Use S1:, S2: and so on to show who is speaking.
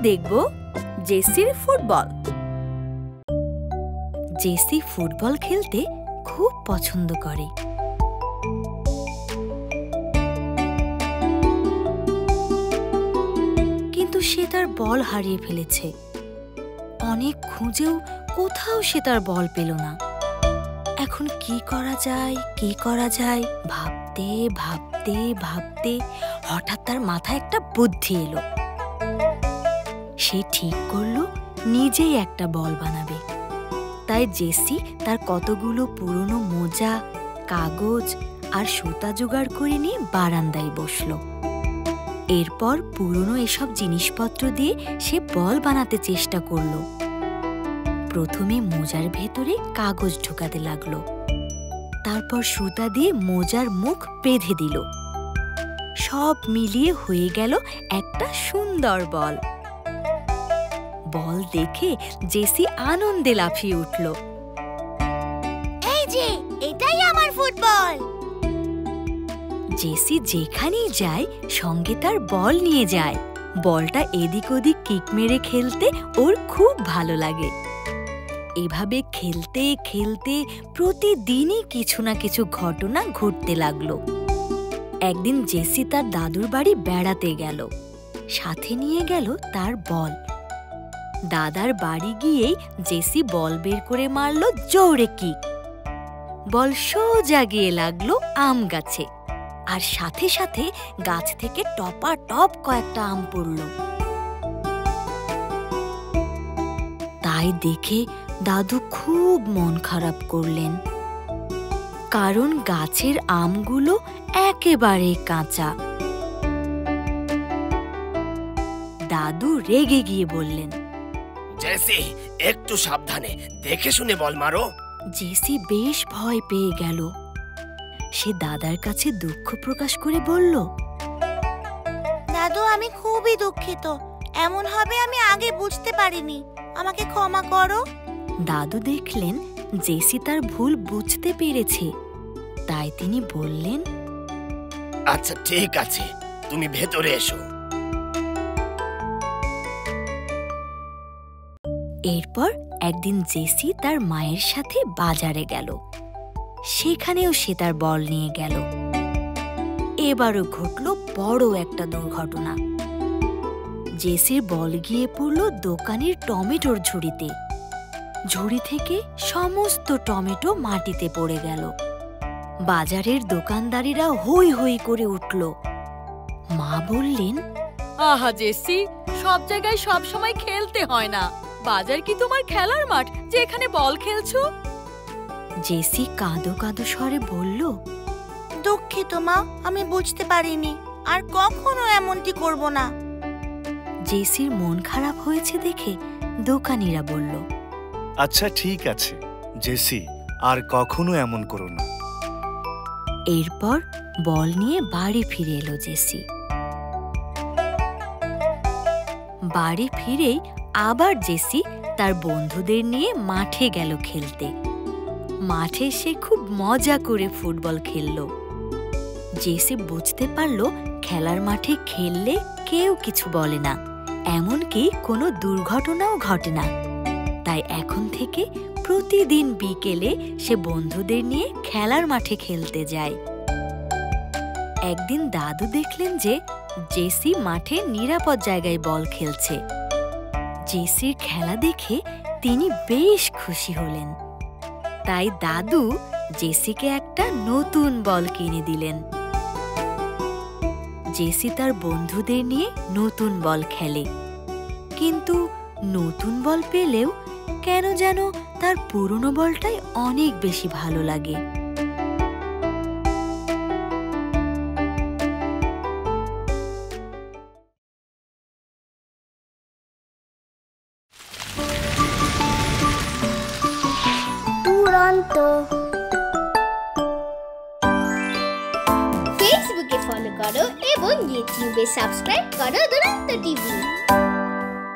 S1: দেখব জেসির football. JC football খেলতে খুব পছন্দ করে। কিন্তু সে তার বল হারিয়ে ফেলেছে। অনেক খুঁজেও কোথাও সে তার বল পেল না। এখন কি করা যায় ভাবতে ভাবতে ভাবতে হঠাৎ তার মাথায় একটা বুদ্ধি এলো। সে ঠিক করলো নিজেই একটা বল বানাবে। তাই জেসি তার কতগুলো পুরনো মোজা, কাগজ আর সুতা জোগাড় করে নিয়ে বারান্দায় বসলো। এরপর পুরনো এসব জিনিসপত্র দিয়ে সে বল বানাতে চেষ্টা করলো। প্রথমে মোজার ভেতরে কাগজ ঢোকাতে লাগলো, তারপর সুতা দিয়ে মোজার মুখ বেঁধে দিল। সব মিলিয়ে হয়ে গেল একটা সুন্দর বল। বল দেখে জেসি আনন্দে লাফিয়ে উঠল।
S2: এই যে, এটাই আমার ফুটবল।
S1: জেসি যেখানেই যায় সঙ্গে তার বল নিয়ে যায়। বলটা এদিক ওদিক কিক মেরে খেলতে ওর খুব ভালো লাগে। এভাবে খেলতে খেলতে প্রতিদিনই কিছু না কিছু ঘটনা ঘটতে লাগলো। একদিন জেসি তার দাদুর বাড়ি বেড়াতে গেল। সাথে নিয়ে গেল তার বল। দাদার বাড়ি গিয়েই জেসি বল বের করে মারল জোরে কিক। বল সোজা গিয়ে লাগলো আম গাছে, আর সাথে সাথে গাছ থেকে টপাটপ কয়েকটা আম পড়ল। তাই দেখে দাদু খুব মন খারাপ করলেন, কারণ গাছের আমগুলো একেবারে কাঁচা। দাদু রেগে গিয়ে বললেন,
S3: জেসি, একটু সাবধানে দেখে শুনে বল মারো।
S1: জেসি বেশ ভয় পেয়ে গেল। সে দাদার কাছে দুঃখ প্রকাশ করে বলল,
S2: দাদু, আমি খুবই দুঃখিত। এমন হবে আমি আগে বুঝতে পারিনি। আমাকে ক্ষমা করো।
S1: দাদু দেখলেন জেসি তার ভুল বুঝতে পেরেছে, তাই তিনি বললেন,
S3: আচ্ছা ঠিক আছে, তুমি ভেতরে এসো।
S1: এরপর একদিন জেসি তার মায়ের সাথে বাজারে গেল। সেখানেও সে তার বল নিয়ে গেল। এবারও ঘটল বড় একটা দুর্ঘটনা। জেসির বল গিয়ে পড়ল দোকানের টমেটোর ঝুড়িতে। ঝুড়ি থেকে সমস্ত টমেটো মাটিতে পড়ে গেল। বাজারের দোকানদারিরা হই হই করে উঠল। মা বললেন,
S4: আহা জেসি, সব জায়গায় সব সময় খেলতে হয় না। বাজার কি তোমার খেলার মাঠ যে এখানে বল খেলছো?
S1: জেসি কাঁদো কাঁদো স্বরে বলল,
S2: দুঃখিত মা, আমি বুঝতে পারিনি। আর কখনো এমনটি করব না।
S1: জেসির মন খারাপ হয়েছে দেখে দোকানিরা বলল,
S5: আচ্ছা ঠিক আছে জেসি, আর কখনো এমন করো না।
S1: এরপর বল নিয়ে বাড়ি ফিরে এলো জেসি। বাড়ি ফিরেই আবার জেসি তার বন্ধুদের নিয়ে মাঠে গেল খেলতে। মাঠে সে খুব মজা করে ফুটবল খেলল। জেসি বুঝতে পারল খেলার মাঠে খেললে কেউ কিছু বলে না, এমনকি কোনো দুর্ঘটনাও ঘটে না। তাই এখন থেকে প্রতিদিন বিকেলে সে বন্ধুদের নিয়ে খেলার মাঠে খেলতে যায়। একদিন দাদু দেখলেন যে জেসি মাঠে নিরাপদ জায়গায় বল খেলছে। জেসির খেলা দেখে তিনি বেশ খুশি হলেন। তাই দাদু জেসিকে একটা নতুন বল কিনে দিলেন। জেসি তার বন্ধুদের নিয়ে নতুন বল খেলে, কিন্তু নতুন বল পেলেও কেন যেন তার পুরনো বলটাই অনেক বেশি ভালো লাগে।
S6: ফেসবুকে ফলো করো এবং ইউটিউবে সাবস্ক্রাইব করো দুরন্ত টিভি।